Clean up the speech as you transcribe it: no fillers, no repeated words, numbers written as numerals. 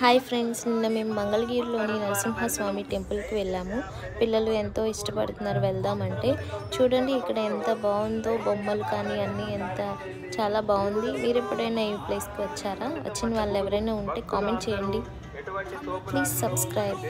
Hi friends, నిన్న మేము మంగళగిరిలోని నరసింహస్వామి టెంపుల్కి వెళ్ళాము. పిల్లలు ఎంతో ఇష్టపడుతున్నారు వెళ్దామంటే. చూడండి ఇక్కడ ఎంత బాగుందో, బొమ్మలు కానీ అన్నీ చాలా బాగుంది. మీరు ఎప్పుడైనా ఈ ప్లేస్కి వచ్చారా? వచ్చిన వాళ్ళు ఎవరైనా ఉంటే కామెంట్ చేయండి. Please subscribe.